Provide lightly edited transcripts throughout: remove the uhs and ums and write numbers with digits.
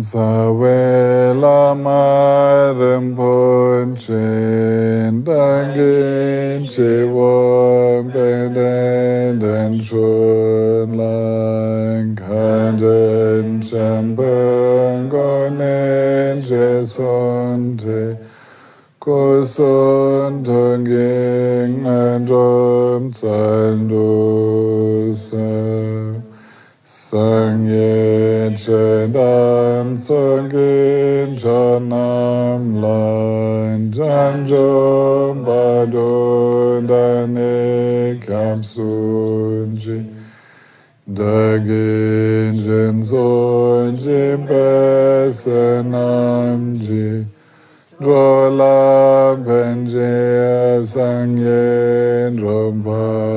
Savela marim punchin dangin chiwon benden den chun lang kanjen chambeng gonen jesonte kusun tunging androm sandusa Sangye Chedan Sangin Chanam Lan Janjom Badun Dane Kapsunji Dagin Jinsunji Besenamji Drola Benje Sangye Drompajo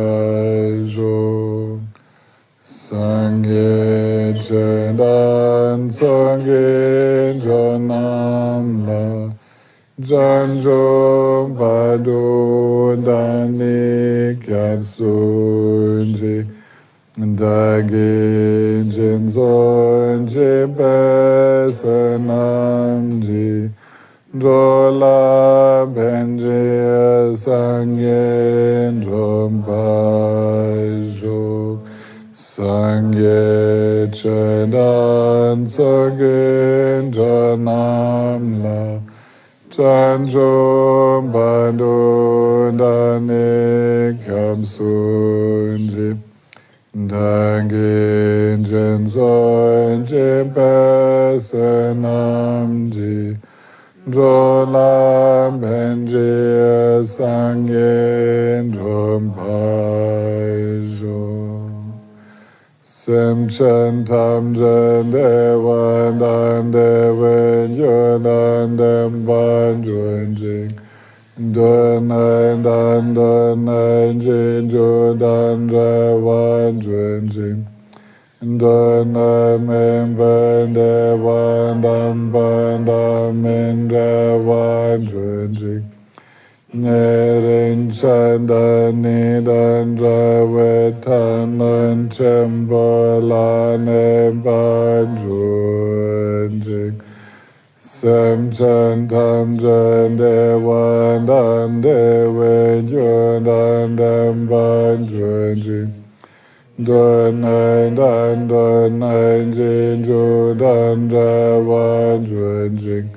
Sangye Chedan Sangye Janam La Janjom Badu Dani Kyatsunji Dagi Jinsunji Besenamji Drola Benji Sangye Drompajo Sangye Chedan Sangye Janam La Janjom Badu Dani Kapsunji Dagi Jinsunji Besenamji Drola Benji Sangye Drompajo Sem Chen Tam Jen Dewan Dan Dewen Yunan Dem Ban Jun Jing Dun Ein Dan Dun Ein Jin Ju Dan Rewan Jun Jing Dun Ein Min Ben Dewan Dan Ban Dan Min Rewan Jun Jing Nering Chandan Nidan Rawetan Nan Chembola Neban Junjing Sem Chan Tam Jan Dewan Dan Dewen Yunan Dem Ban Junjing Dun Ein Dan Dun Ein Jin Ju Dan Rawan Junjing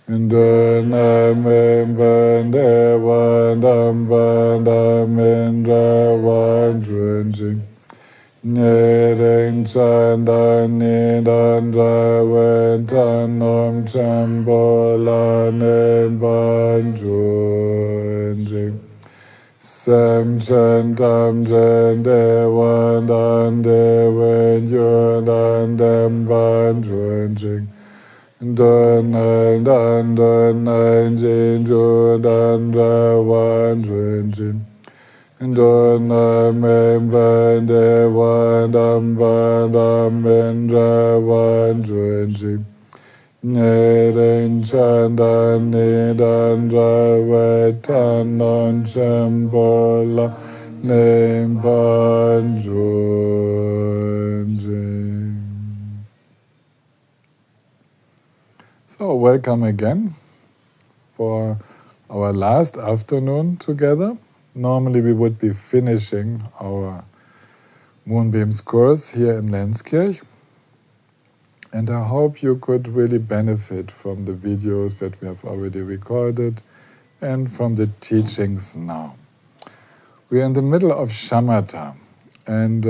Dun Min Ben Dewan Dam Ban Dam Min Rawan Junjing Nering Chandan Nidan Rawen Tan Nom Chambola Neban Junjing Sem Chen Tam Jen Dewan Dan Dewen Yunan Dem Ban Junjing Dun Ein Dan Dun Ein Jin Ju Dan Rawan Junjing Dun Min Ben Dewan Dam Ban Dam Min Rawan Junjing Nering Chandan Nidan Rawetan Non Chembola Neban Junjing. So, welcome again for our last afternoon together. Normally we would be finishing our Moonbeams course here in Lenzkirch, and I hope you could really benefit from the videos that we have already recorded and from the teachings now. We are in the middle of Shamatha, and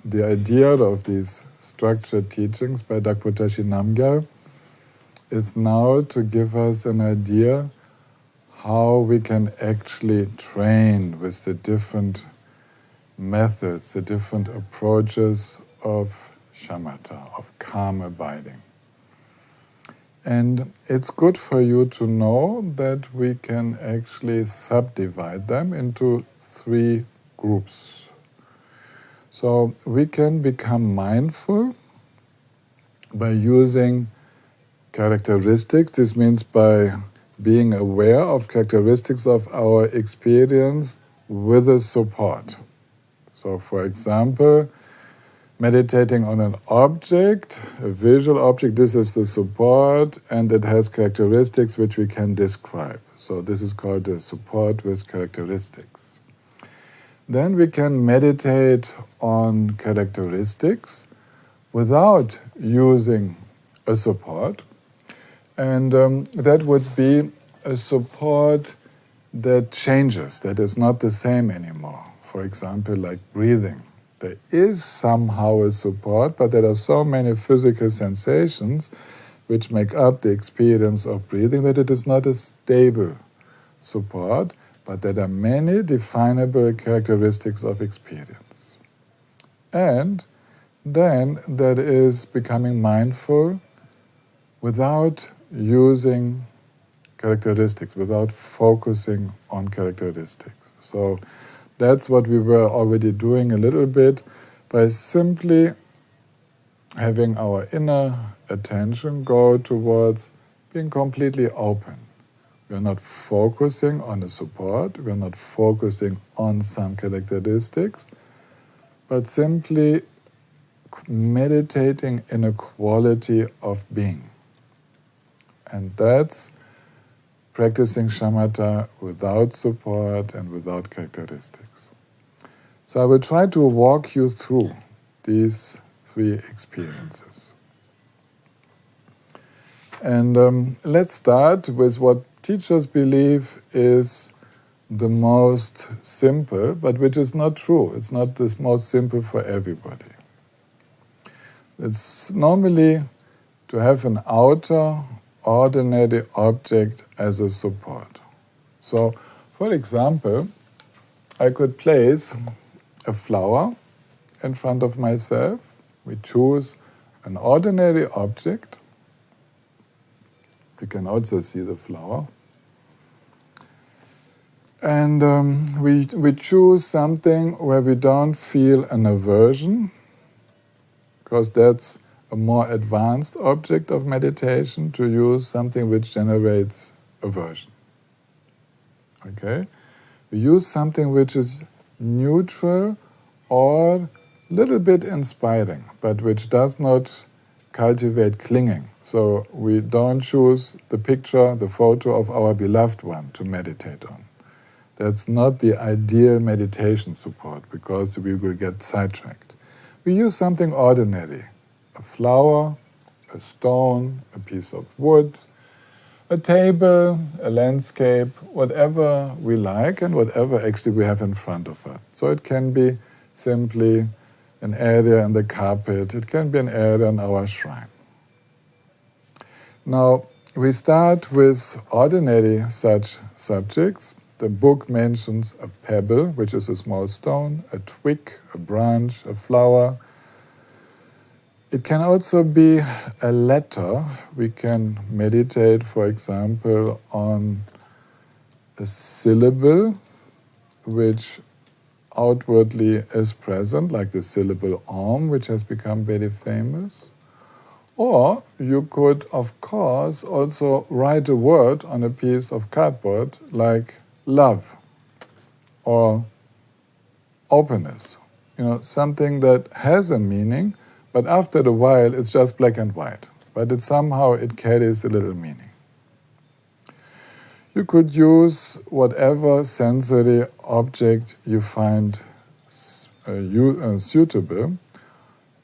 the idea of these structured teachings by Dagpo Tashi Namgyal is now to give us an idea how we can actually train with the different methods, the different approaches of shamatha, of calm abiding. And it's good for you to know that we can actually subdivide them into 3 groups. So we can become mindful by using characteristics. This means by being aware of characteristics of our experience with a support. So for example, meditating on an object, a visual object. This is the support, and it has characteristics which we can describe. So this is called the support with characteristics. Then we can meditate on characteristics without using a support, and that would be a support that changes, that is not the same anymore. For example, like breathing. There is somehow a support, but there are so many physical sensations which make up the experience of breathing that it is not a stable support, but there are many definable characteristics of experience. And then that is becoming mindful without using characteristics, without focusing on characteristics. So that's what we were already doing a little bit by simply having our inner attention go towards being completely open. We are not focusing on a support, we are not focusing on some characteristics, but simply meditating in a quality of being. And that's practicing shamatha without support and without characteristics. So I will try to walk you through these three experiences. And let's start with what teachers believe is the most simple, but which is not true. It's not the most simple for everybody. It's normally to have an outer, ordinary object as a support. So, for example, I could place a flower in front of myself. We choose an ordinary object. You can also see the flower. And we choose something where we don't feel an aversion, because that's a more advanced object of meditation, to use something which generates aversion. Okay? We use something which is neutral or a little bit inspiring, but which does not cultivate clinging. So we don't choose the picture, the photo of our beloved one to meditate on. That's not the ideal meditation support, because we will get sidetracked. We use something ordinary. A flower, a stone, a piece of wood, a table, a landscape, whatever we like and whatever actually we have in front of us. So it can be simply an area in the carpet, it can be an area in our shrine. Now, we start with ordinary such subjects. The book mentions a pebble, which is a small stone, a twig, a branch, a flower. It can also be a letter. We can meditate, for example, on a syllable which outwardly is present, like the syllable Om, which has become very famous. Or you could, of course, also write a word on a piece of cardboard, like love or openness. Something that has a meaning, but after a while, it's just black and white. But it carries a little meaning. You could use whatever sensory object you find suitable.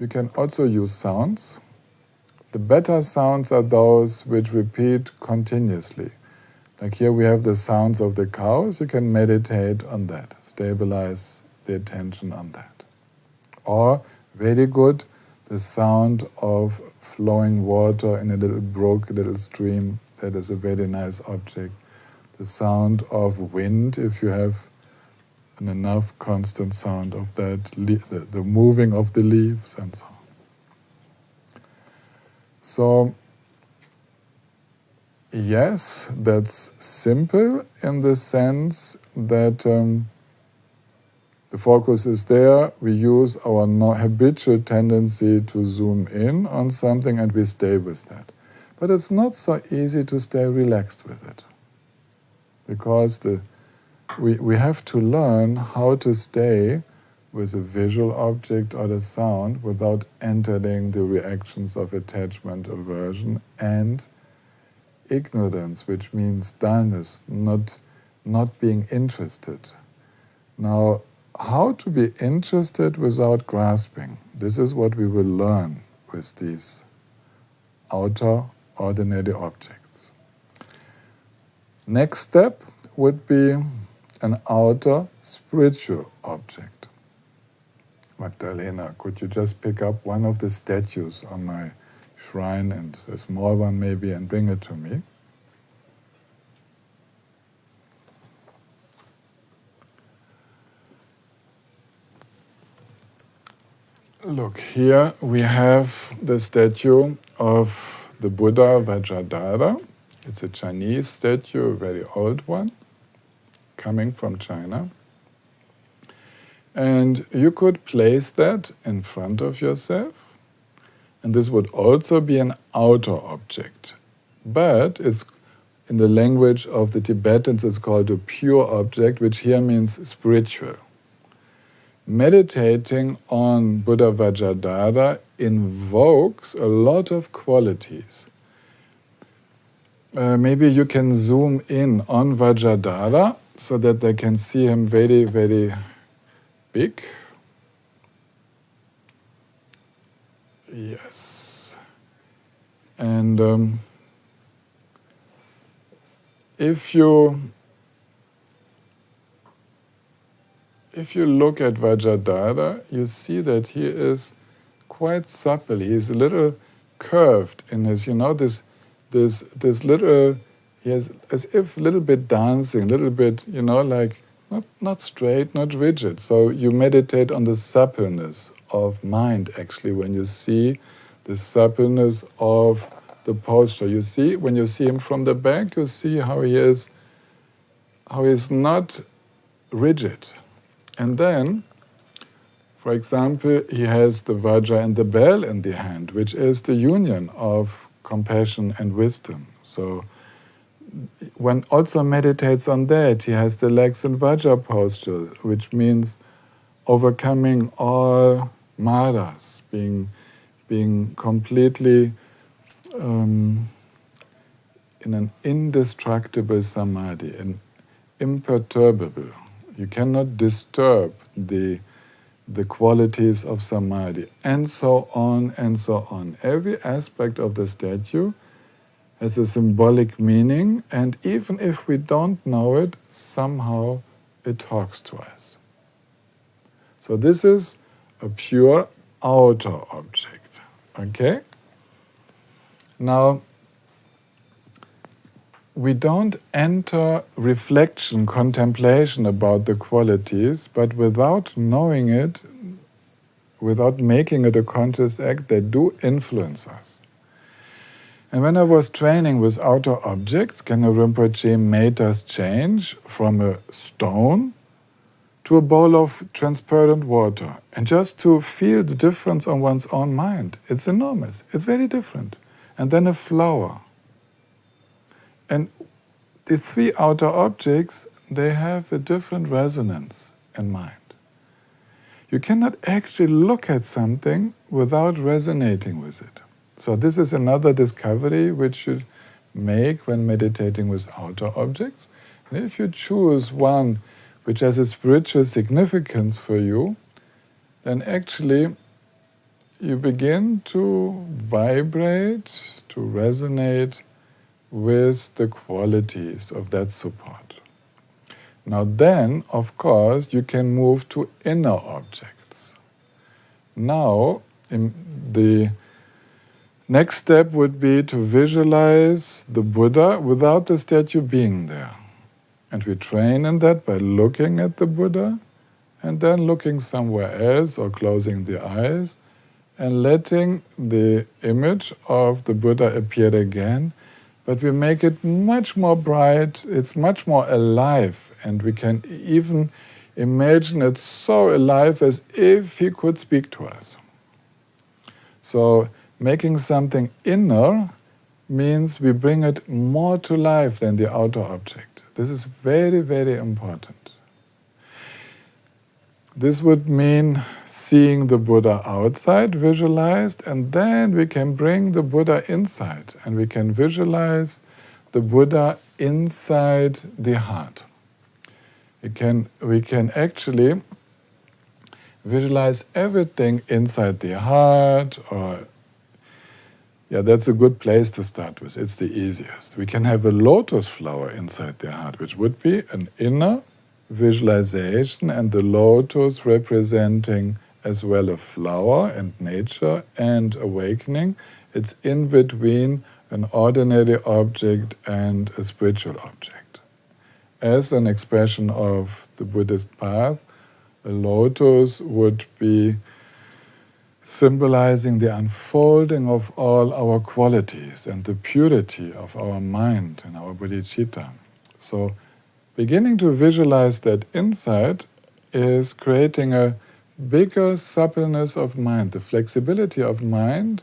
You can also use sounds. The better sounds are those which repeat continuously. Like here we have the sounds of the cows. You can meditate on that, stabilize the attention on that. Or, very good, the sound of flowing water in a little brook, a little stream. That is a very nice object. The sound of wind, if you have an enough constant sound of that, the moving of the leaves and so on. So, yes, that's simple in the sense that the focus is there. We use our habitual tendency to zoom in on something and we stay with that. But it's not so easy to stay relaxed with it, because we have to learn how to stay with a visual object or the sound without entering the reactions of attachment, aversion, and ignorance, which means dullness, not being interested. Now, how to be interested without grasping? This is what we will learn with these outer ordinary objects. Next step would be an outer spiritual object. Magdalena, could you just pick up one of the statues on my shrine, and a small one maybe, and bring it to me? Look, here we have the statue of the Buddha Vajrayana. It's a Chinese statue, a very old one, coming from China. And you could place that in front of yourself, and this would also be an outer object. But it's, in the language of the Tibetans, it's called a pure object, which here means spiritual. Meditating on Buddha Vajrayana invokes a lot of qualities. Maybe you can zoom in on Vajrayana so that they can see him very, very big. Yes. And if you look at Vajrayana, you see that he is quite supple. He is a little curved in his, this little, he has as if a little bit dancing, a little bit, like not straight, not rigid. So you meditate on the suppleness of mind, actually, when you see the suppleness of the posture. You see, when you see him from the back, you see how he is not rigid. And then, for example, he has the Vajra and the bell in the hand, which is the union of compassion and wisdom. So one also meditates on that. He has the legs in Vajra posture, which means overcoming all maras, being completely in an indestructible samadhi, an imperturbable. You cannot disturb the qualities of samadhi, and so on and so on. Every aspect of the statue has a symbolic meaning, and even if we don't know it, somehow it talks to us. So this is a pure outer object. Okay? Now, we don't enter reflection, contemplation about the qualities, but without knowing it, without making it a conscious act, they do influence us. And when I was training with outer objects, Khenpo Rinpoche made us change from a stone to a bowl of transparent water. And just to feel the difference on one's own mind, it's enormous, it's very different. And then a flower. And the three outer objects, they have a different resonance in mind. You cannot actually look at something without resonating with it. So this is another discovery which you make when meditating with outer objects. And if you choose one which has a spiritual significance for you, then actually you begin to vibrate, to resonate with the qualities of that support. Now then, of course, you can move to inner objects. Now, the next step would be to visualize the Buddha without the statue being there. And we train in that by looking at the Buddha and then looking somewhere else or closing the eyes and letting the image of the Buddha appear again. But we make it much more bright, it's much more alive, and we can even imagine it so alive as if he could speak to us. So making something inner means we bring it more to life than the outer object. This is very, very important. This would mean seeing the Buddha outside, visualized, and then we can bring the Buddha inside, and we can visualize the Buddha inside the heart. We can actually visualize everything inside the heart, that's a good place to start with. It's the easiest. We can have a lotus flower inside the heart, which would be an inner visualization, and the lotus representing as well a flower and nature and awakening. It's in between an ordinary object and a spiritual object. As an expression of the Buddhist path, a lotus would be symbolizing the unfolding of all our qualities and the purity of our mind and our bodhicitta. So beginning to visualize that inside is creating a bigger suppleness of mind. The flexibility of mind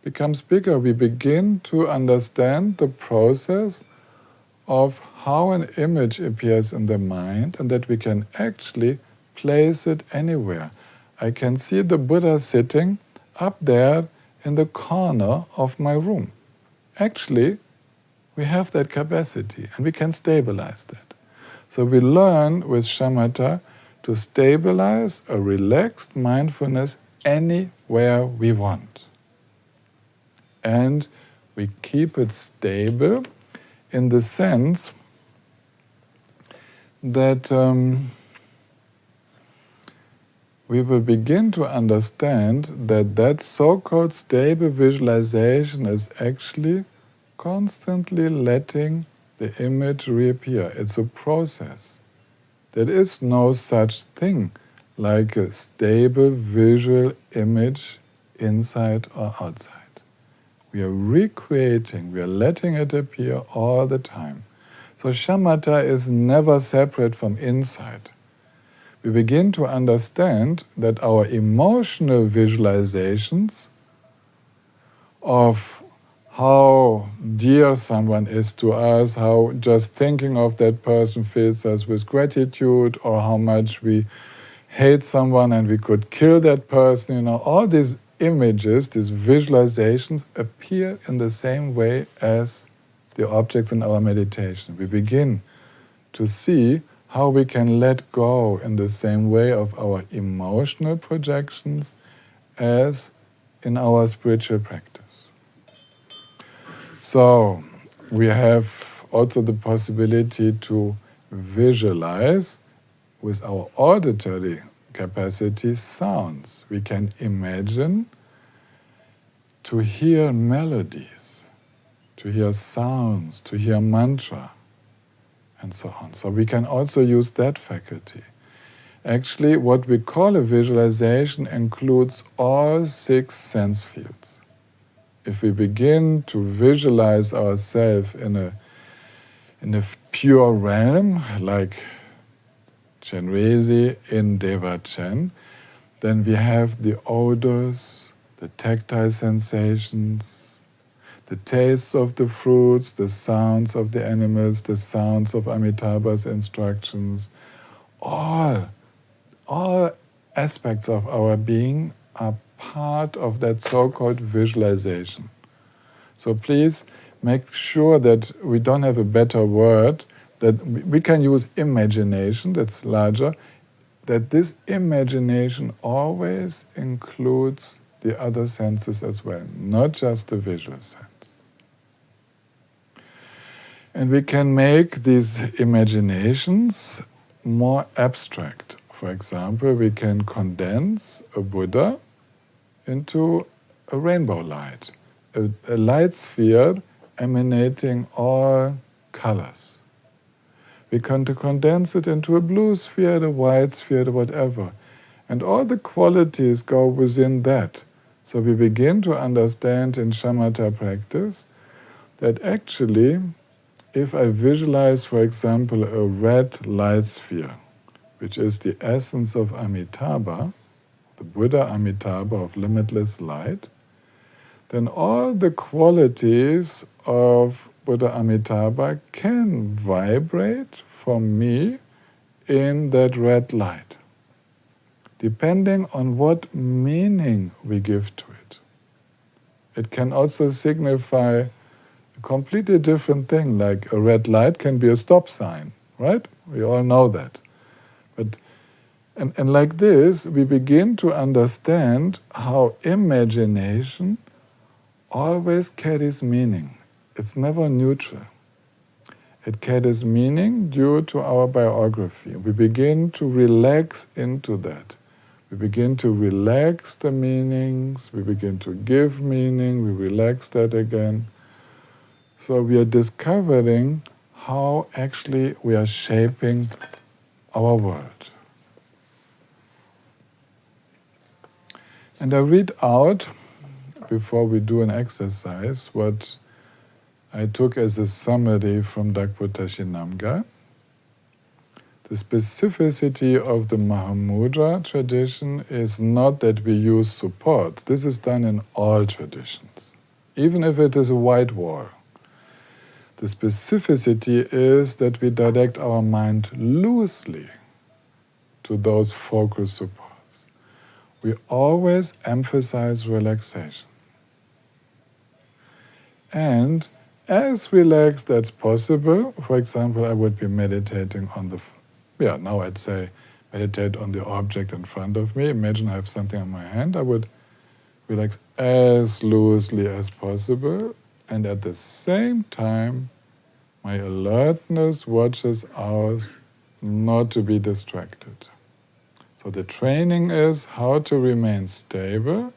becomes bigger. We begin to understand the process of how an image appears in the mind, and that we can actually place it anywhere. I can see the Buddha sitting up there in the corner of my room. Actually, we have that capacity, and we can stabilize that. So we learn with Shamatha to stabilize a relaxed mindfulness anywhere we want. And we keep it stable in the sense that we will begin to understand that so-called stable visualization is actually constantly letting the image reappear. It's a process. There is no such thing like a stable visual image inside or outside. We are recreating, we are letting it appear all the time. So shamatha is never separate from inside. We begin to understand that our emotional visualizations of how dear someone is to us, how just thinking of that person fills us with gratitude, or how much we hate someone and we could kill that person, all these images, these visualizations appear in the same way as the objects in our meditation. We begin to see how we can let go in the same way of our emotional projections as in our spiritual practice. So we have also the possibility to visualize with our auditory capacity sounds. We can imagine to hear melodies, to hear sounds, to hear mantra, and so on. So we can also use that faculty. Actually, what we call a visualization includes all 6 sense fields. If we begin to visualize ourselves in a pure realm, like Chenrezig in Devachan, then we have the odors, the tactile sensations, the tastes of the fruits, the sounds of the animals, the sounds of Amitabha's instructions. All aspects of our being are part of that so-called visualization. So please make sure that we don't have a better word, that we can use imagination, that's larger, that this imagination always includes the other senses as well, not just the visual sense. And we can make these imaginations more abstract. For example, we can condense a Buddha into a rainbow light, a light sphere emanating all colors. We can condense it into a blue sphere, a white sphere, whatever. And all the qualities go within that. So we begin to understand in shamatha practice that actually, if I visualize, for example, a red light sphere, which is the essence of Amitabha, the Buddha Amitabha of limitless light, then all the qualities of Buddha Amitabha can vibrate from me in that red light. depending on what meaning we give to it. It can also signify a completely different thing, like a red light can be a stop sign, right? We all know that. But and like this, we begin to understand how imagination always carries meaning. It's never neutral. It carries meaning due to our biography. We begin to relax into that. We begin to relax the meanings, we begin to give meaning, we relax that again. So we are discovering how actually we are shaping our world. And I read out, before we do an exercise, what I took as a summary from Dagpo Tashi Namgyal. The specificity of the Mahamudra tradition is not that we use supports. This is done in all traditions, even if it is a white wall. The specificity is that we direct our mind loosely to those focal supports. We always emphasize relaxation. And as relaxed as possible, for example, I would be meditating on now I'd say meditate on the object in front of me. Imagine I have something on my hand. I would relax as loosely as possible, and at the same time, my alertness watches ours not to be distracted. So the training is how to remain stable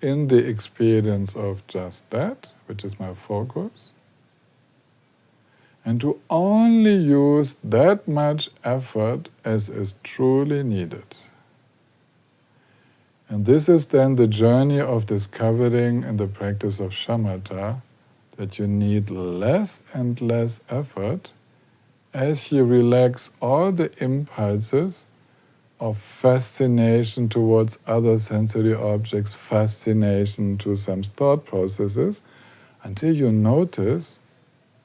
in the experience of just that, which is my focus, and to only use that much effort as is truly needed. And this is then the journey of discovering in the practice of Shamatha that you need less and less effort as you relax all the impulses of fascination towards other sensory objects, fascination to some thought processes, until you notice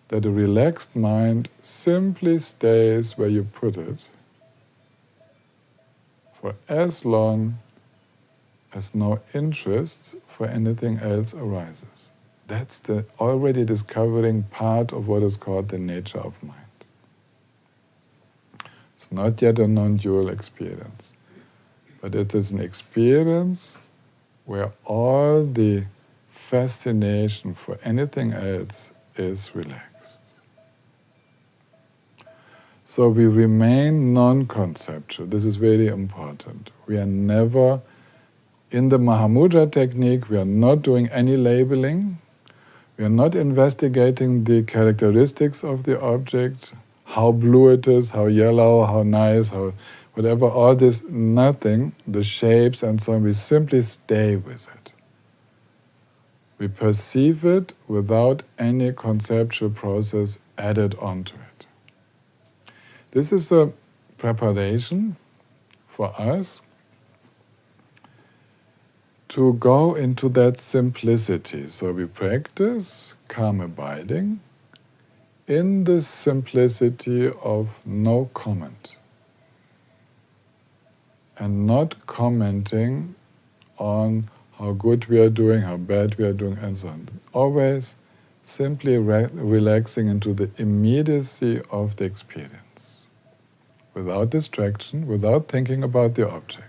that a relaxed mind simply stays where you put it for as long as no interest for anything else arises. That's the already discovering part of what is called the nature of mind. It's not yet a non-dual experience, but it is an experience where all the fascination for anything else is relaxed. So we remain non-conceptual. This is very important. We are never, in the Mahamudra technique, we are not doing any labeling. We are not investigating the characteristics of the object, how blue it is, how yellow, how nice, how whatever, all this, nothing, the shapes and so on. We simply stay with it. We perceive it without any conceptual process added onto it. This is a preparation for us to go into that simplicity. So we practice calm abiding in the simplicity of no comment and not commenting on how good we are doing, how bad we are doing, and so on. Always simply relaxing into the immediacy of the experience, without distraction, without thinking about the object.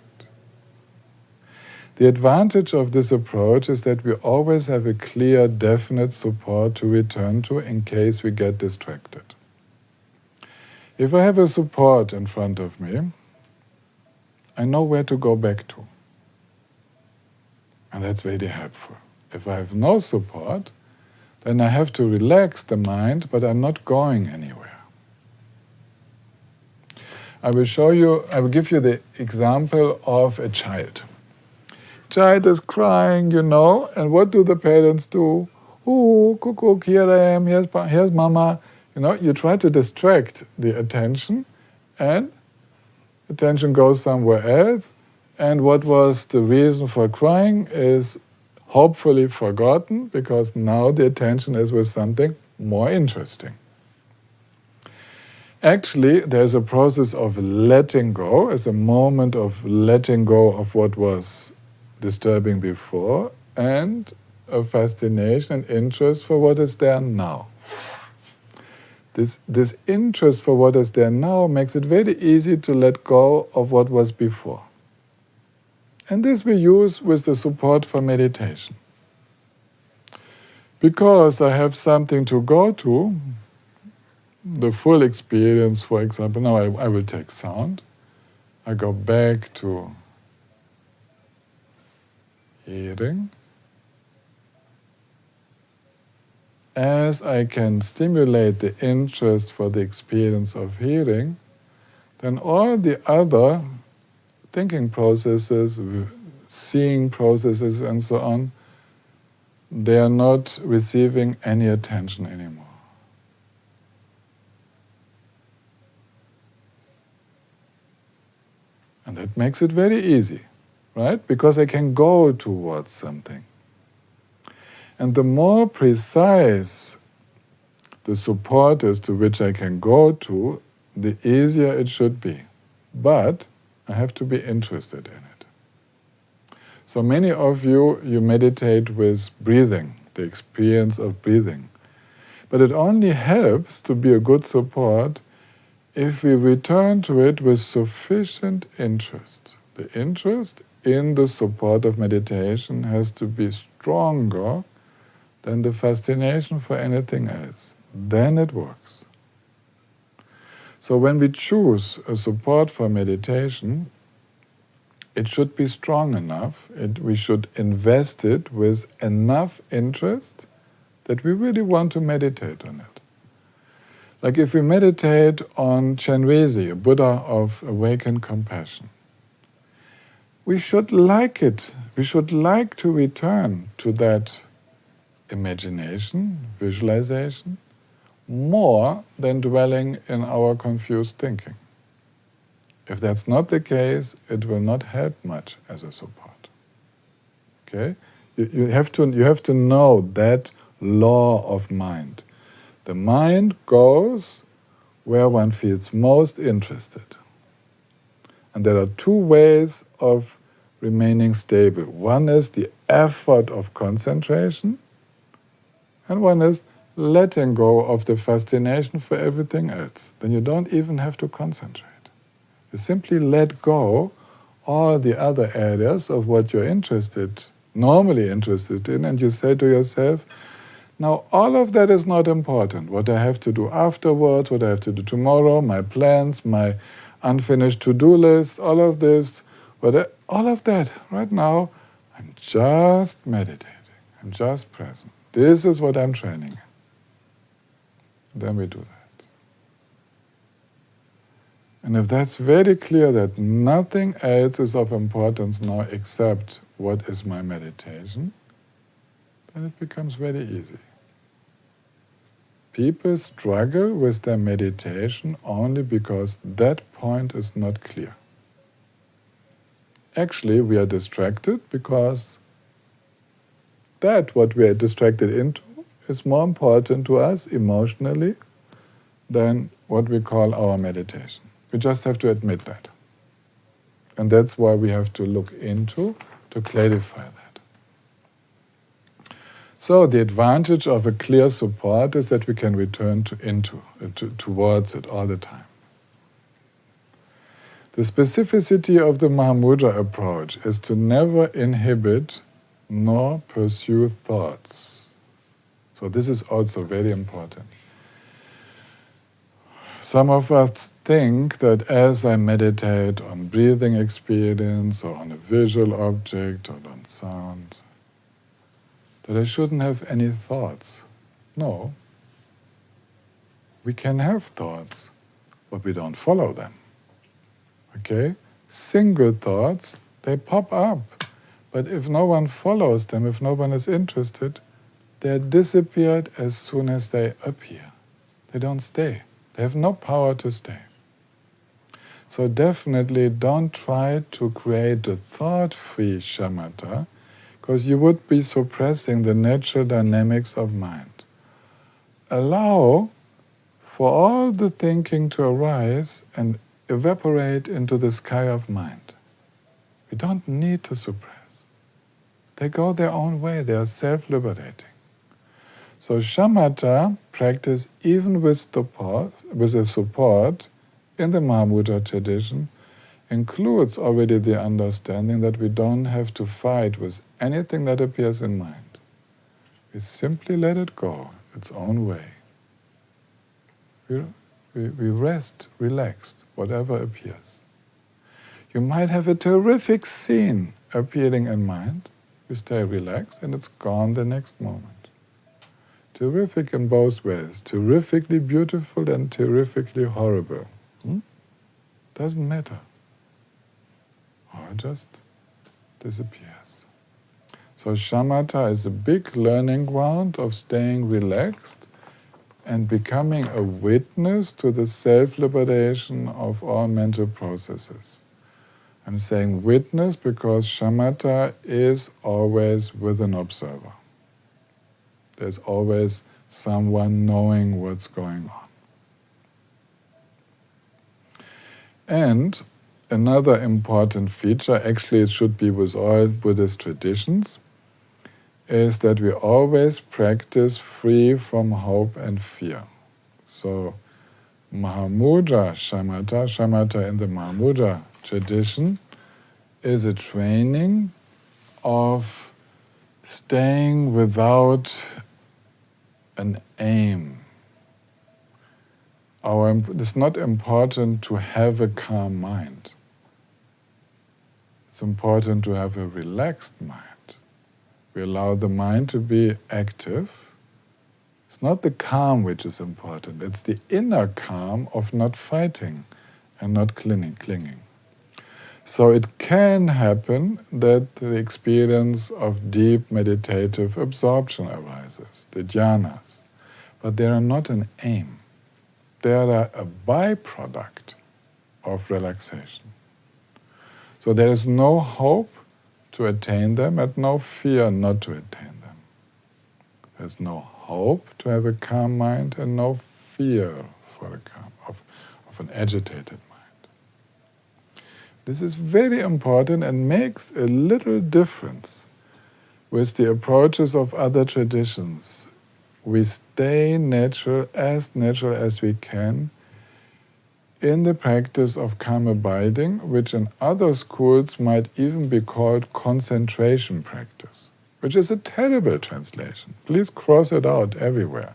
The advantage of this approach is that we always have a clear, definite support to return to in case we get distracted. If I have a support in front of me, I know where to go back to. And that's very helpful. If I have no support, then I have to relax the mind, but I'm not going anywhere. I will give you the example of a child. Child is crying, and what do the parents do? Oh, cuckoo, here I am, here's mama. You try to distract the attention, and attention goes somewhere else, and what was the reason for crying is hopefully forgotten, because now the attention is with something more interesting. Actually, there's a process of letting go, as a moment of letting go of what was disturbing before, and a fascination and interest for what is there now. This interest for what is there now makes it very easy to let go of what was before. And this we use with the support for meditation. Because I have something to go to, the full experience, for example, now I will take sound. I go back to hearing. As I can stimulate the interest for the experience of hearing, then all the other thinking processes, seeing processes and so on, they are not receiving any attention anymore. And that makes it very easy, right? Because I can go towards something. And the more precise the support is to which I can go to, the easier it should be. But I have to be interested in it. So many of you meditate with breathing, the experience of breathing. But it only helps to be a good support if we return to it with sufficient interest. The interest in the support of meditation has to be stronger than the fascination for anything else. Then it works. So when we choose a support for meditation, it should be strong enough, we should invest it with enough interest that we really want to meditate on it. Like if we meditate on Chenrezig, a Buddha of awakened compassion, we should like it. We should like to return to that imagination, visualization, more than dwelling in our confused thinking. If that's not the case, it will not help much as a support. Okay? You have to know that law of mind. The mind goes where one feels most interested. And there are two ways of remaining stable. One is the effort of concentration, and one is letting go of the fascination for everything else. Then you don't even have to concentrate. You simply let go all the other areas of what you're normally interested in, and you say to yourself, now all of that is not important. What I have to do afterwards, what I have to do tomorrow, my plans, my unfinished to-do list, all of this, all of that, right now, I'm just meditating. I'm just present. This is what I'm training in. Then we do that. And if that's very clear that nothing else is of importance now except what is my meditation, then it becomes very easy. People struggle with their meditation only because that point is not clear. Actually, we are distracted because what we are distracted into is more important to us emotionally than what we call our meditation. We just have to admit that. And that's why we have to look into, to clarify that. So the advantage of a clear support is that we can return towards it all the time. The specificity of the Mahamudra approach is to never inhibit nor pursue thoughts. So this is also very important. Some of us think that as I meditate on breathing experience or on a visual object or on sound, that I shouldn't have any thoughts. No. We can have thoughts, but we don't follow them. Okay? Single thoughts, they pop up. But if no one follows them, if no one is interested, they're disappeared as soon as they appear. They don't stay. They have no power to stay. So definitely don't try to create a thought-free shamatha, because you would be suppressing the natural dynamics of mind. Allow for all the thinking to arise and evaporate into the sky of mind. We don't need to suppress. They go their own way, they are self-liberating. So shamatha practice, even with the support in the Mahamudra tradition, includes already the understanding that we don't have to fight with anything that appears in mind. We simply let it go its own way. We rest, relaxed, whatever appears. You might have a terrific scene appearing in mind. You stay relaxed and it's gone the next moment. Terrific in both ways. Terrifically beautiful and terrifically horrible. Doesn't matter. Or it just disappears. So shamatha is a big learning ground of staying relaxed and becoming a witness to the self-liberation of all mental processes. I'm saying witness because shamatha is always with an observer. There's always someone knowing what's going on. And another important feature, actually it should be with all Buddhist traditions, is that we always practice free from hope and fear. So Mahamudra shamatha in the Mahamudra tradition is a training of staying without an aim. It's not important to have a calm mind. It's important to have a relaxed mind. We allow the mind to be active. It's not the calm which is important. It's the inner calm of not fighting and not clinging. So it can happen that the experience of deep meditative absorption arises, the jhanas. But they are not an aim. They are a byproduct of relaxation. So there is no hope to attain them and no fear not to attain them. There's no hope to have a calm mind and no fear for a calm of an agitated mind. This is very important and makes a little difference with the approaches of other traditions. We stay natural as we can in the practice of calm abiding, which in other schools might even be called concentration practice, which is a terrible translation. Please cross it out everywhere.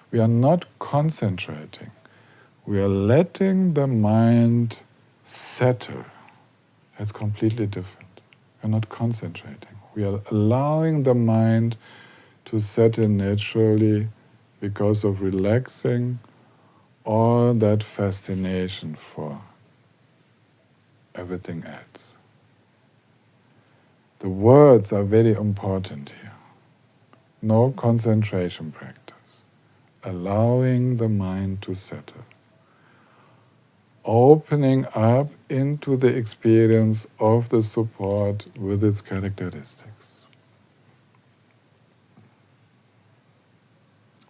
We are not concentrating. We are letting the mind settle. That's completely different. We're not concentrating. We are allowing the mind to settle naturally because of relaxing all that fascination for everything else. The words are very important here. No concentration practice. Allowing the mind to settle. Opening up into the experience of the support with its characteristics.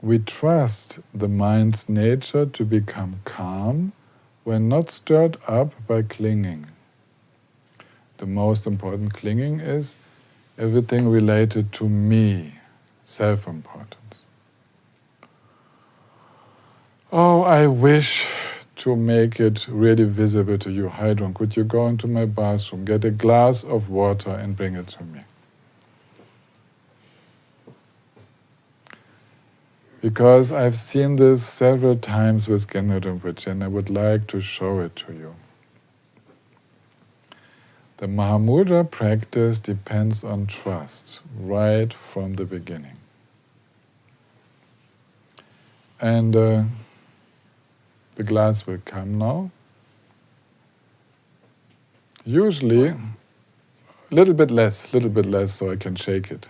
We trust the mind's nature to become calm when not stirred up by clinging. The most important clinging is everything related to me, self-importance. Oh, I wish to make it really visible to you. Heidrun, could you go into my bathroom, get a glass of water and bring it to me? Because I've seen this several times with Genro Rinpoche and I would like to show it to you. The Mahamudra practice depends on trust right from the beginning. And the glass will come now. Usually, a little bit less so I can shake it.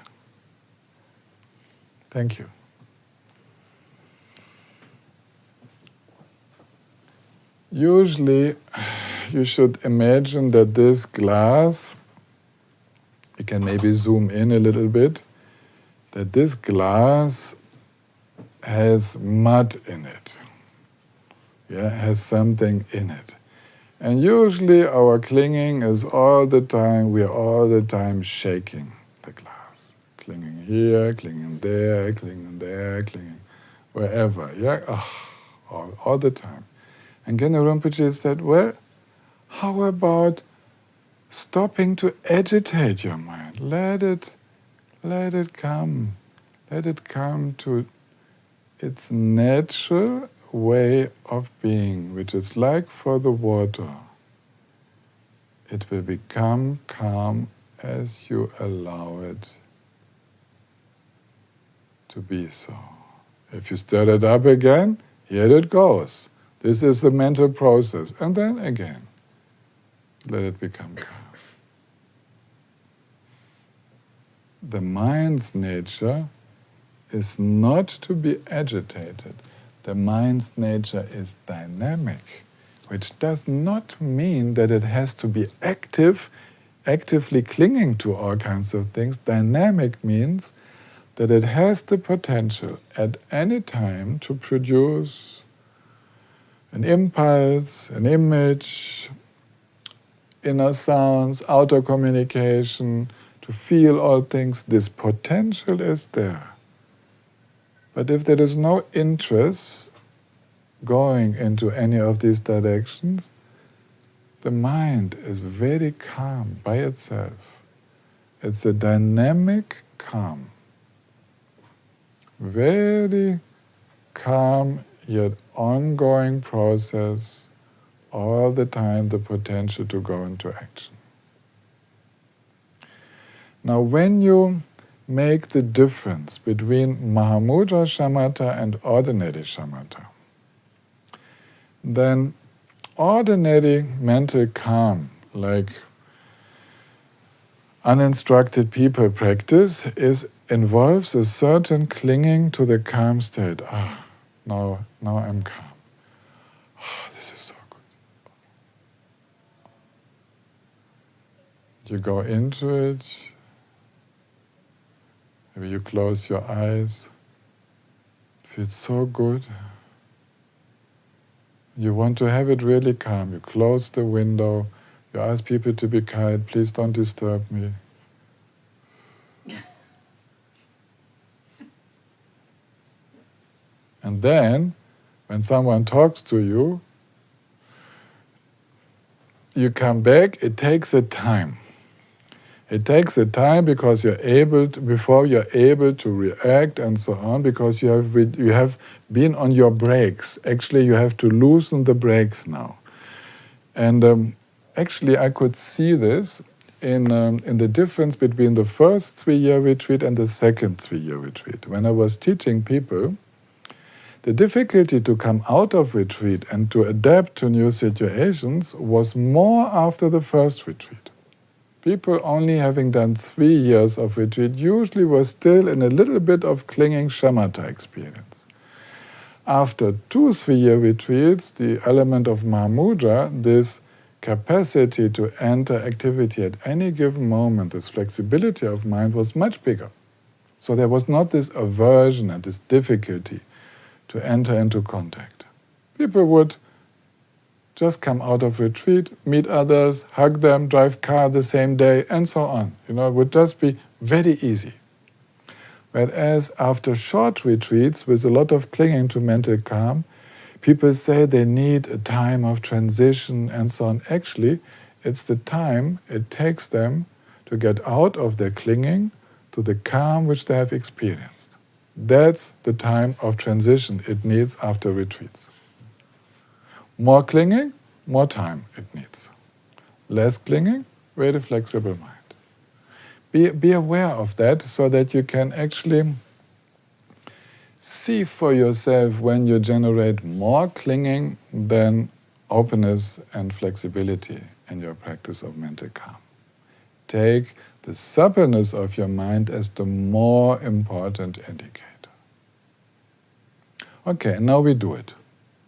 Thank you. Usually, you should imagine that this glass, you can maybe zoom in a little bit, that this glass has mud in it. has something in it. And usually our clinging is all the time, we are all the time shaking the glass. Clinging here, clinging there, clinging wherever. All the time. And Genna Rinpoche said, well, how about stopping to agitate your mind? Let it come. Let it come to its natural way of being, which is like for the water. It will become calm as you allow it to be so. If you stir it up again, here it goes. This is the mental process. And then again, let it become calm. The mind's nature is not to be agitated. The mind's nature is dynamic, which does not mean that it has to be actively clinging to all kinds of things. Dynamic means that it has the potential at any time to produce an impulse, an image, inner sounds, outer communication, to feel all things. This potential is there. But if there is no interest going into any of these directions, the mind is very calm by itself. It's a dynamic calm. Very calm yet ongoing process, all the time the potential to go into action. Now when you make the difference between Mahamudra Shamatha and ordinary Shamatha, then ordinary mental calm, like uninstructed people practice, involves a certain clinging to the calm state. Now I'm calm. This is so good. You go into it. Maybe you close your eyes. It feels so good. You want to have it really calm. You close the window. You ask people to be quiet. Please don't disturb me. And then, when someone talks to you, you come back. It takes a time. It takes a time because before you're able to react and so on, because you have been on your brakes. Actually, you have to loosen the brakes now. And actually, I could see this in the difference between the first 3-year retreat and the second 3-year retreat. When I was teaching people, the difficulty to come out of retreat and to adapt to new situations was more after the first retreat. People only having done 3 years of retreat usually were still in a little bit of clinging shamatha experience. After 2 3-year retreats, the element of Mahamudra, this capacity to enter activity at any given moment, this flexibility of mind was much bigger. So there was not this aversion and this difficulty to enter into contact. People would just come out of retreat, meet others, hug them, drive car the same day, and so on. It would just be very easy. Whereas after short retreats with a lot of clinging to mental calm, people say they need a time of transition and so on. Actually, it's the time it takes them to get out of their clinging to the calm which they have experienced. That's the time of transition it needs after retreats. More clinging, more time it needs. Less clinging, very flexible mind. Be aware of that so that you can actually see for yourself when you generate more clinging than openness and flexibility in your practice of mental calm. Take the suppleness of your mind as the more important indicator. Okay, now we do it.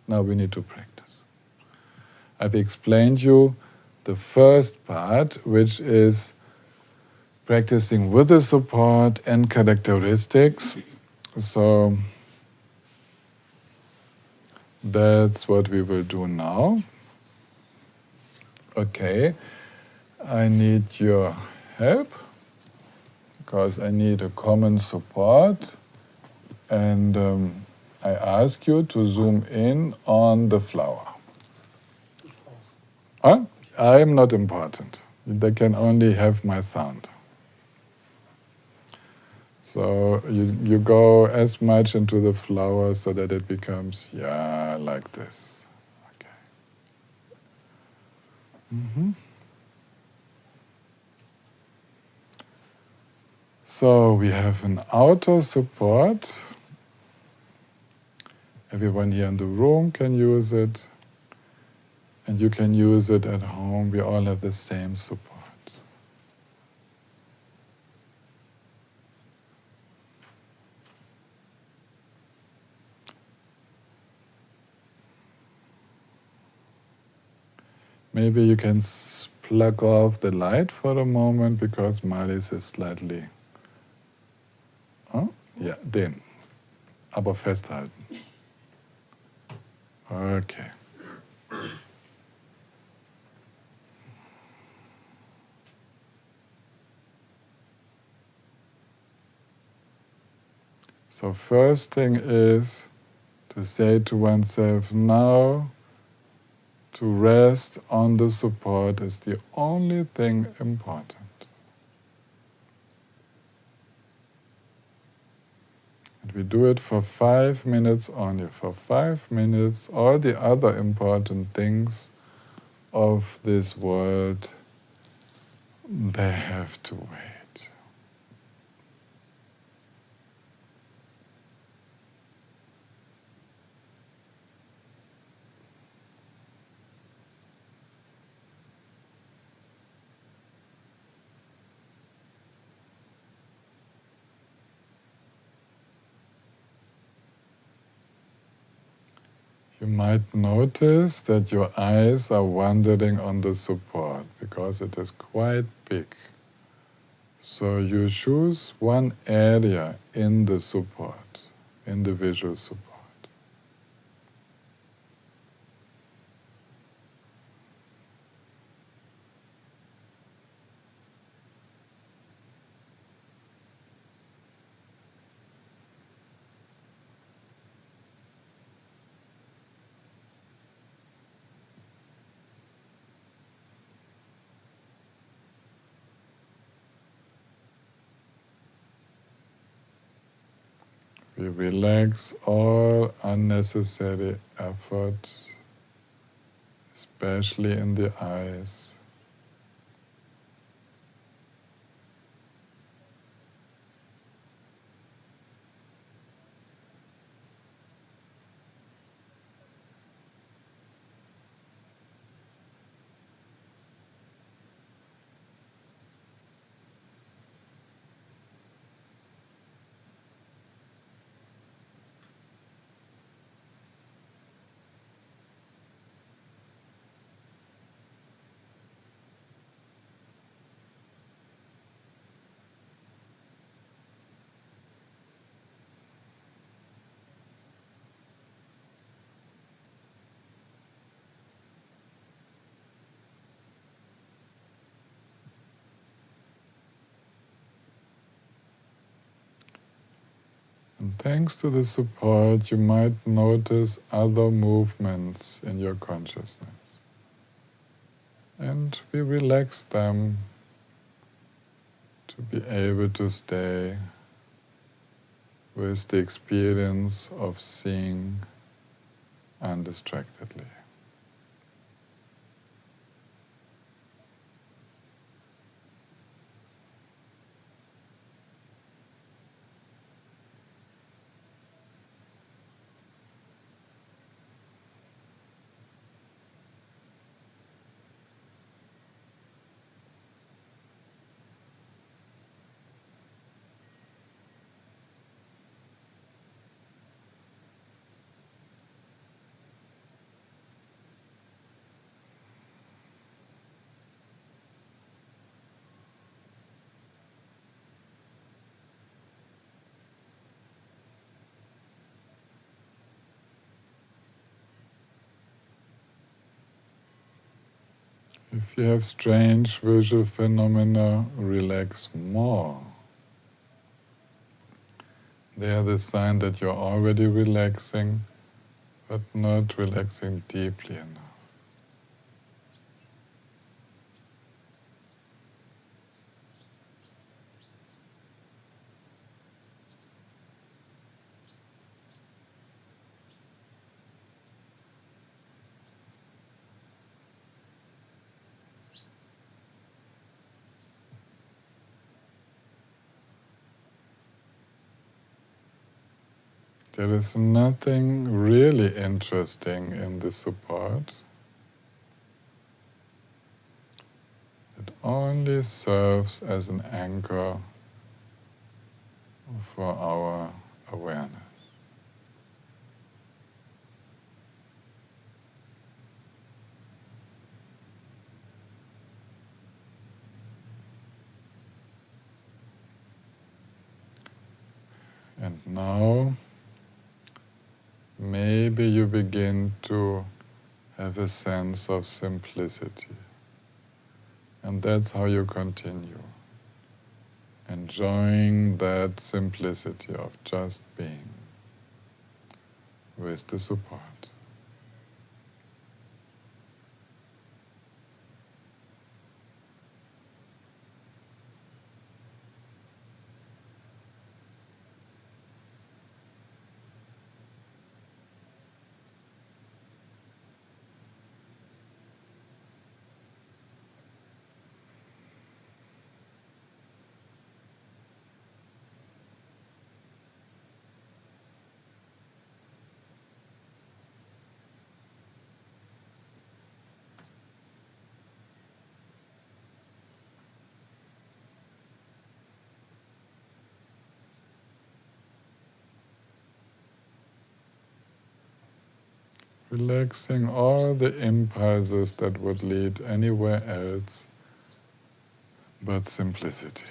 Now we need to practice. I've explained you the first part, which is practicing with the support and characteristics. So that's what we will do now. Okay, I need your help because I need a common support, and I ask you to zoom in on the flower. Huh? I am not important. They can only have my sound. So you go as much into the flower so that it becomes, yeah, like this. Okay. So we have an outer support. Everyone here in the room can use it. And you can use it at home. We all have the same support. Maybe you can plug off the light for a moment because Malis is slightly... Oh, ja, den. Aber festhalten. Okay. So first thing is to say to oneself, now to rest on the support is the only thing important. And we do it for 5 minutes only. For 5 minutes, all the other important things of this world, they have to wait. You might notice that your eyes are wandering on the support because it is quite big. So you choose one area in the support, in the visual support. We relax all unnecessary effort, especially in the eyes. And thanks to the support, you might notice other movements in your consciousness. And we relax them to be able to stay with the experience of seeing undistractedly. If you have strange visual phenomena, relax more. They are the sign that you're already relaxing, but not relaxing deeply enough. There is nothing really interesting in the support. It only serves as an anchor for our awareness. And now, maybe you begin to have a sense of simplicity. And that's how you continue. Enjoying that simplicity of just being with the support. Relaxing all the impulses that would lead anywhere else but simplicity.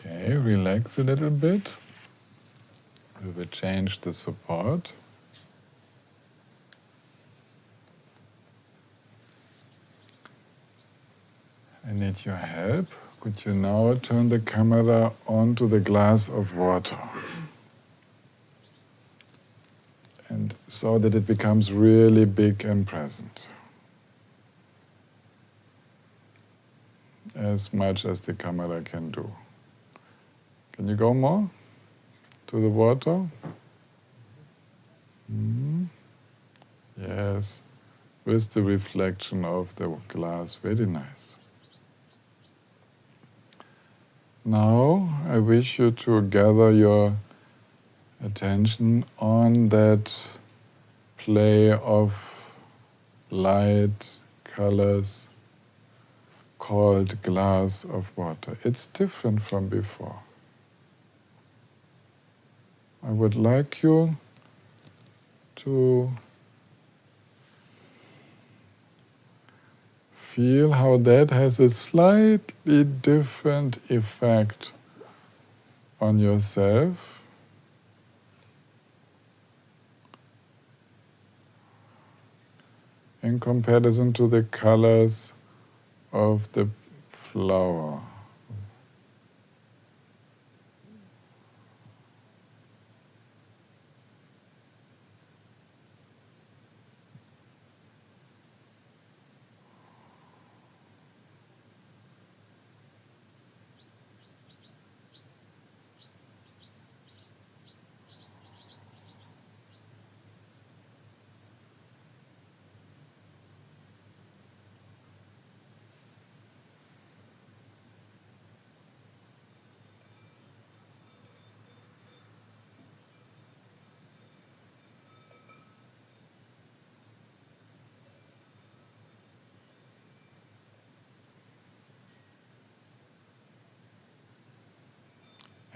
Okay, relax a little bit. We will change the support. I need your help. Could you now turn the camera onto the glass of water? And so that it becomes really big and present. As much as the camera can do. Can you go more to the water? Yes, with the reflection of the glass. Very nice. Now I wish you to gather your attention on that play of light, colors, called glass of water. It's different from before. I would like you to feel how that has a slightly different effect on yourself in comparison to the colors of the flower.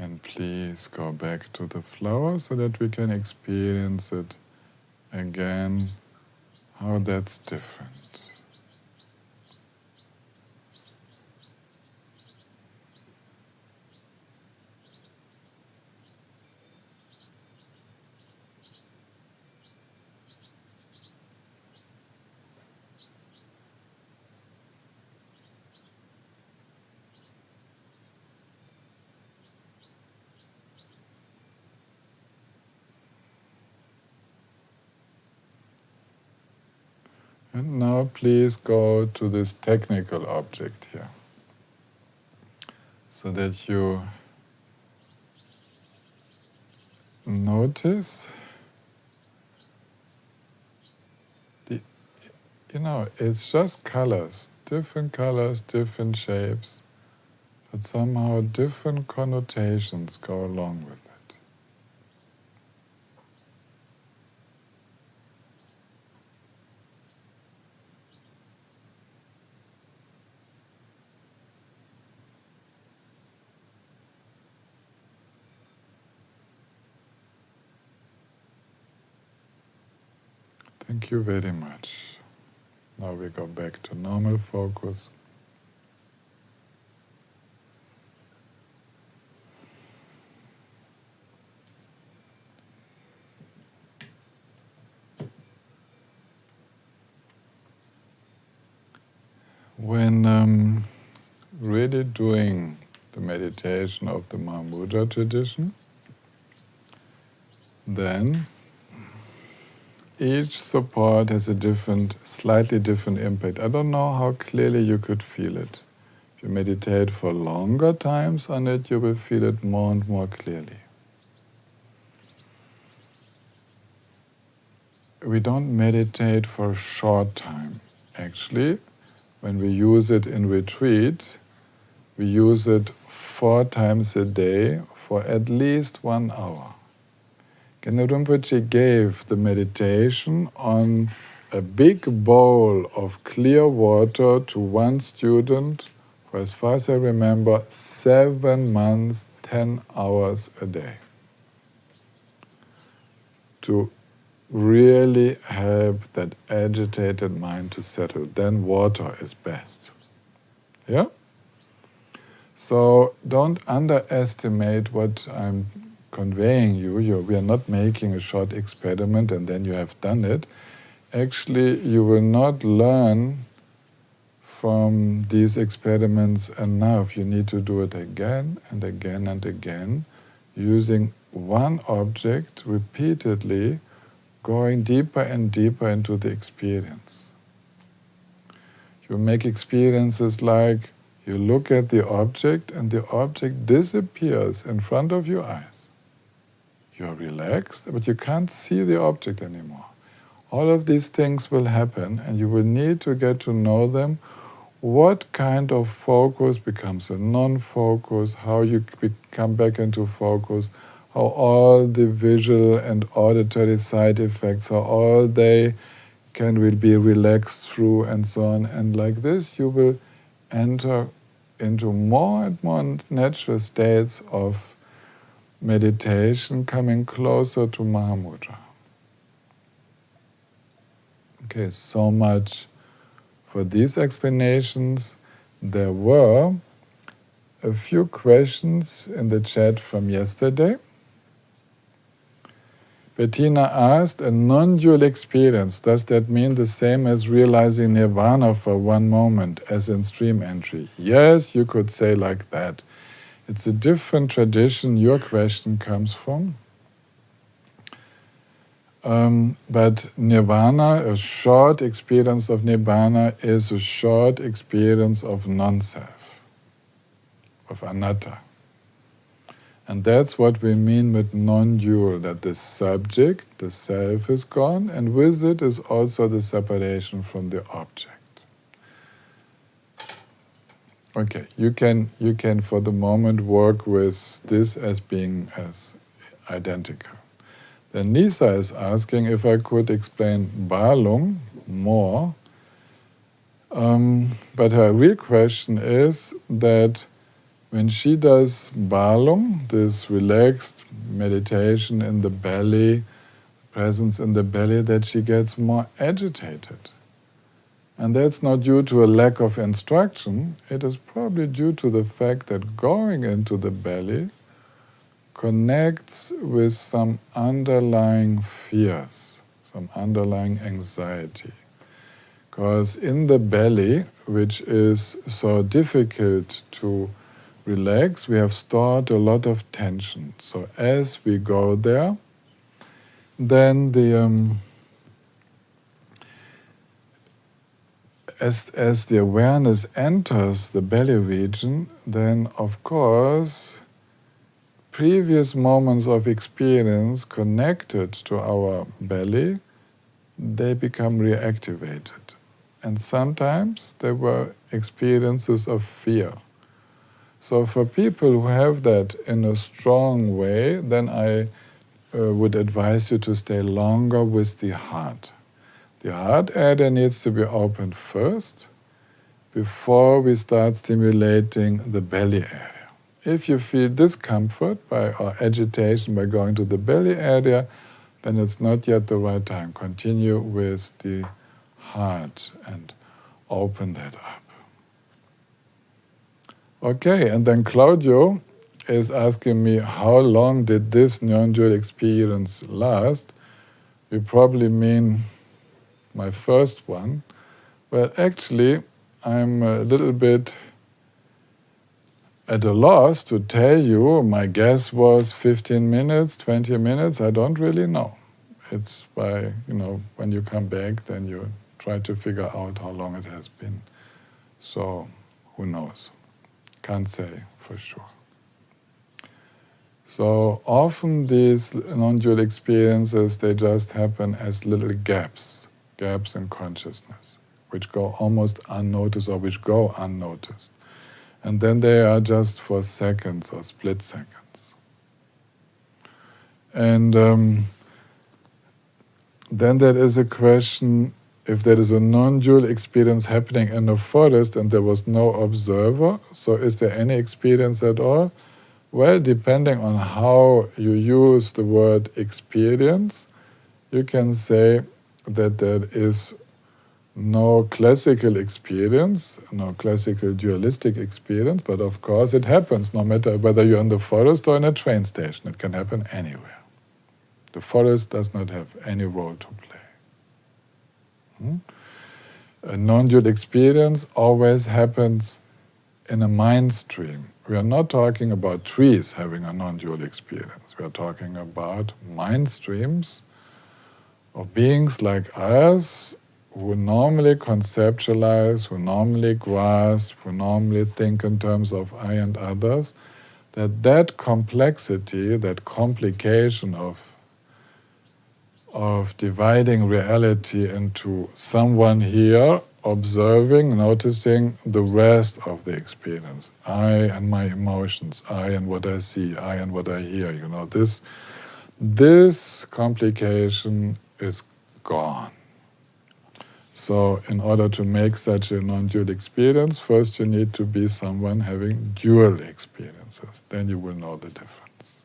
And please go back to the flower so that we can experience it again, how that's different. And now please go to this technical object here, so that you notice it's just colors, different shapes, but somehow different connotations go along with it. Thank you very much. Now we go back to normal focus. When really doing the meditation of the Mahamudra tradition, then each support has a slightly different impact. I don't know how clearly you could feel it. If you meditate for longer times on it, you will feel it more and more clearly. We don't meditate for a short time. Actually, when we use it in retreat, we use it 4 times a day for at least 1 hour. Kagyü Rinpoche gave the meditation on a big bowl of clear water to one student for, as far as I remember, 7 months, 10 hours a day, to really help that agitated mind to settle. Then water is best. Yeah? So don't underestimate what I'm conveying you. We are not making a short experiment and then you have done it. Actually, you will not learn from these experiments enough. You need to do it again and again and again, using one object repeatedly, going deeper and deeper into the experience. You make experiences like you look at the object and the object disappears in front of your eyes. You're relaxed, but you can't see the object anymore. All of these things will happen and you will need to get to know them. What kind of focus becomes a non-focus, how you come back into focus, how all the visual and auditory side effects, how all they will be relaxed through and so on. And like this you will enter into more and more natural states of meditation coming closer to Mahamudra. Okay, so much for these explanations. There were a few questions in the chat from yesterday. Bettina asked, a non-dual experience, does that mean the same as realizing nirvana for one moment, as in stream entry? Yes, you could say like that. It's a different tradition your question comes from. But nirvana, a short experience of nirvana, is a short experience of non-self, of anatta. And that's what we mean with non-dual, that the subject, the self, is gone, and with it is also the separation from the object. Okay, you can for the moment work with this as being as identical. Then Nisa is asking if I could explain Balung more, but her real question is that when she does Balung, this relaxed meditation in the belly, presence in the belly, that she gets more agitated. And that's not due to a lack of instruction, it is probably due to the fact that going into the belly connects with some underlying fears, some underlying anxiety. Because in the belly, which is so difficult to relax, we have stored a lot of tension. So as we go there, then as the awareness enters the belly region, then of course previous moments of experience connected to our belly, they become reactivated. And sometimes there were experiences of fear. So for people who have that in a strong way, then I would advise you to stay longer with the heart. The heart area needs to be opened first before we start stimulating the belly area. If you feel discomfort or agitation by going to the belly area, then it's not yet the right time. Continue with the heart and open that up. Okay, and then Claudio is asking me, how long did this non-dual experience last? You probably mean my first one. Well, actually, I'm a little bit at a loss to tell you. My guess was 15 minutes, 20 minutes, I don't really know. It's by, when you come back, then you try to figure out how long it has been. So, who knows? Can't say for sure. So often these non-dual experiences, they just happen as little gaps in consciousness, which go almost unnoticed or which go unnoticed. And then they are just for seconds or split seconds. And then there is a question, if there is a non-dual experience happening in a forest and there was no observer, so is there any experience at all? Well, depending on how you use the word experience, you can say that there is no classical experience, no classical dualistic experience, but of course it happens no matter whether you're in the forest or in a train station. It can happen anywhere. The forest does not have any role to play. A non-dual experience always happens in a mind stream. We are not talking about trees having a non-dual experience. We are talking about mind streams of beings like us who normally conceptualize, who normally grasp, who normally think in terms of I and others, that complexity, that complication of dividing reality into someone here observing, noticing the rest of the experience. I and my emotions, I and what I see, I and what I hear. This complication is gone. So in order to make such a non-dual experience, first you need to be someone having dual experiences. Then you will know the difference.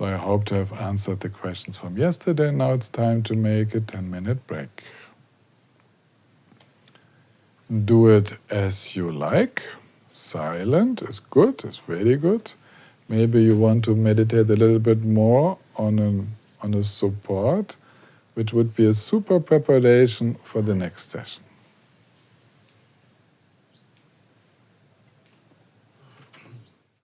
So I hope to have answered the questions from yesterday. Now it's time to make a 10-minute break. Do it as you like. Silent is good, is very good. Maybe you want to meditate a little bit more on a support, which would be a super preparation for the next session.